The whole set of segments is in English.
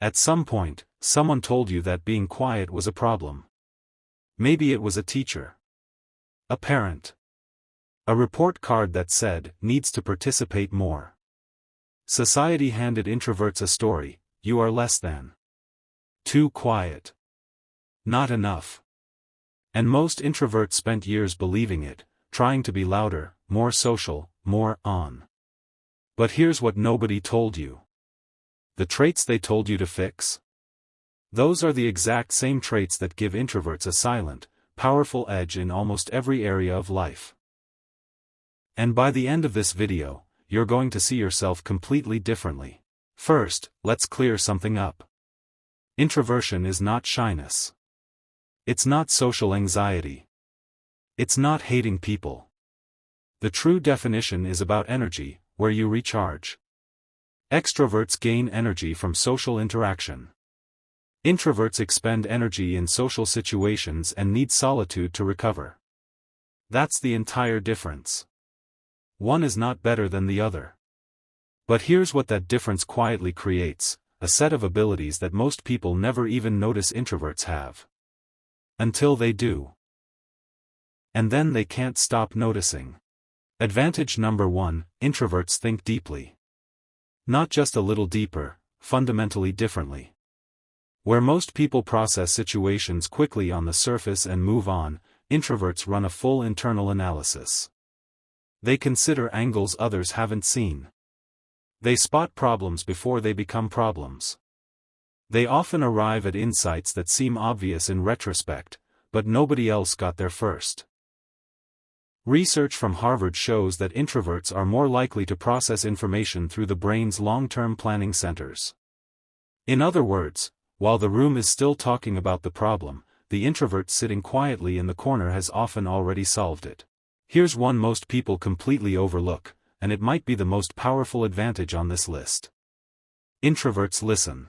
At some point, someone told you that being quiet was a problem. Maybe it was a teacher, a parent, a report card that said, needs to participate more. Society handed introverts a story: you are less than, too quiet, not enough. And most introverts spent years believing it, trying to be louder, more social, more on. But here's what nobody told you. The traits they told you to fix? Those are the exact same traits that give introverts a silent, powerful edge in almost every area of life. And by the end of this video, you're going to see yourself completely differently. First, let's clear something up. Introversion is not shyness. It's not social anxiety. It's not hating people. The true definition is about energy, where you recharge. Extroverts gain energy from social interaction. Introverts expend energy in social situations and need solitude to recover. That's the entire difference. One is not better than the other. But here's what that difference quietly creates: a set of abilities that most people never even notice introverts have. Until they do. And then they can't stop noticing. Advantage number 1, introverts think deeply. Not just a little deeper, fundamentally differently. Where most people process situations quickly on the surface and move on, introverts run a full internal analysis. They consider angles others haven't seen. They spot problems before they become problems. They often arrive at insights that seem obvious in retrospect, but nobody else got there first. Research from Harvard shows that introverts are more likely to process information through the brain's long-term planning centers. In other words, while the room is still talking about the problem, the introvert sitting quietly in the corner has often already solved it. Here's one most people completely overlook, and it might be the most powerful advantage on this list. Introverts listen.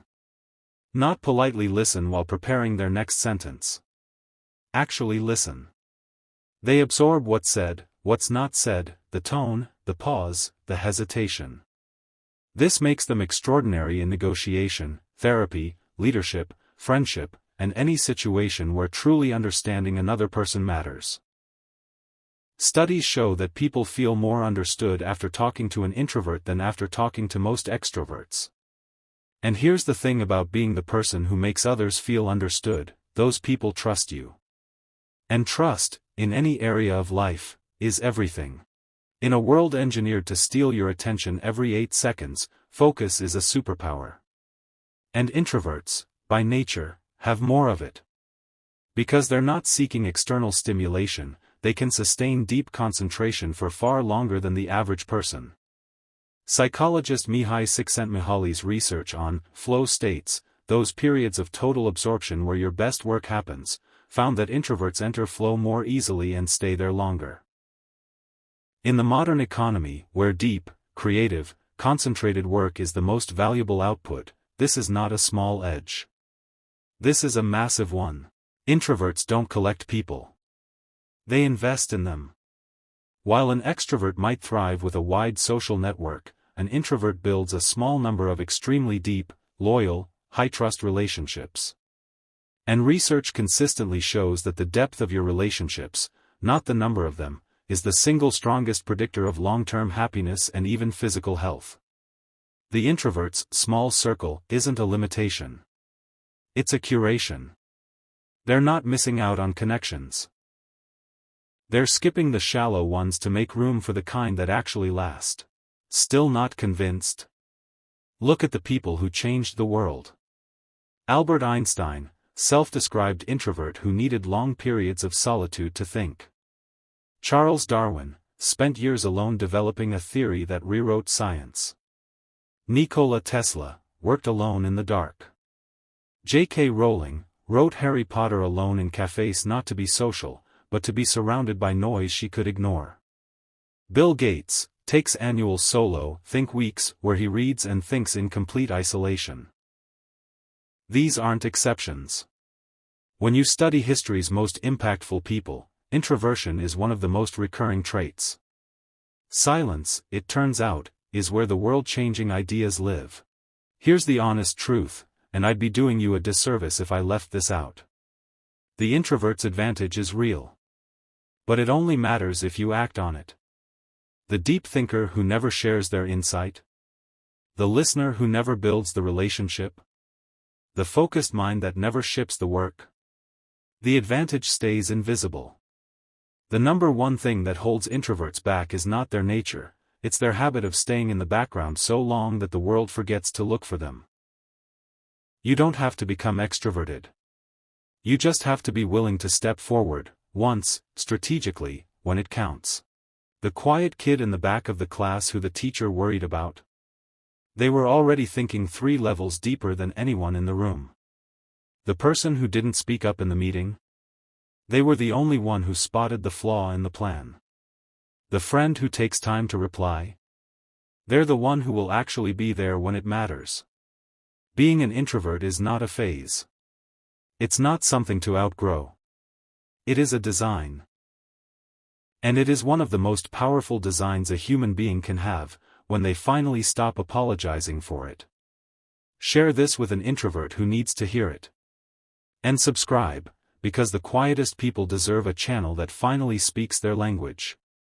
Not politely listen while preparing their next sentence. Actually listen. They absorb what's said, what's not said, the tone, the pause, the hesitation. This makes them extraordinary in negotiation, therapy, leadership, friendship, and any situation where truly understanding another person matters. Studies show that people feel more understood after talking to an introvert than after talking to most extroverts. And here's the thing about being the person who makes others feel understood: those people trust you. And trust, in any area of life, is everything. In a world engineered to steal your attention every 8 seconds, focus is a superpower. And introverts, by nature, have more of it. Because they're not seeking external stimulation, they can sustain deep concentration for far longer than the average person. Psychologist Mihai Csikszentmihalyi's research on flow states, those periods of total absorption where your best work happens, found that introverts enter flow more easily and stay there longer. In the modern economy, where deep, creative, concentrated work is the most valuable output, this is not a small edge. This is a massive one. Introverts don't collect people. They invest in them. While an extrovert might thrive with a wide social network, an introvert builds a small number of extremely deep, loyal, high-trust relationships. And research consistently shows that the depth of your relationships, not the number of them, is the single strongest predictor of long-term happiness and even physical health. The introvert's small circle isn't a limitation. It's a curation. They're not missing out on connections. They're skipping the shallow ones to make room for the kind that actually last. Still not convinced? Look at the people who changed the world. Albert Einstein, self-described introvert who needed long periods of solitude to think. Charles Darwin, spent years alone developing a theory that rewrote science. Nikola Tesla, worked alone in the dark. J.K. Rowling, wrote Harry Potter alone in cafes, not to be social, but to be surrounded by noise she could ignore. Bill Gates takes annual solo think weeks where he reads and thinks in complete isolation. These aren't exceptions. When you study history's most impactful people, introversion is one of the most recurring traits. Silence, it turns out, is where the world-changing ideas live. Here's the honest truth: and I'd be doing you a disservice if I left this out. The introvert's advantage is real. But it only matters if you act on it. The deep thinker who never shares their insight? The listener who never builds the relationship? The focused mind that never ships the work? The advantage stays invisible. The number one thing that holds introverts back is not their nature, it's their habit of staying in the background so long that the world forgets to look for them. You don't have to become extroverted. You just have to be willing to step forward, once, strategically, when it counts. The quiet kid in the back of the class who the teacher worried about? They were already thinking 3 levels deeper than anyone in the room. The person who didn't speak up in the meeting? They were the only one who spotted the flaw in the plan. The friend who takes time to reply? They're the one who will actually be there when it matters. Being an introvert is not a phase. It's not something to outgrow. It is a design. And it is one of the most powerful designs a human being can have, when they finally stop apologizing for it. Share this with an introvert who needs to hear it. And subscribe, because the quietest people deserve a channel that finally speaks their language.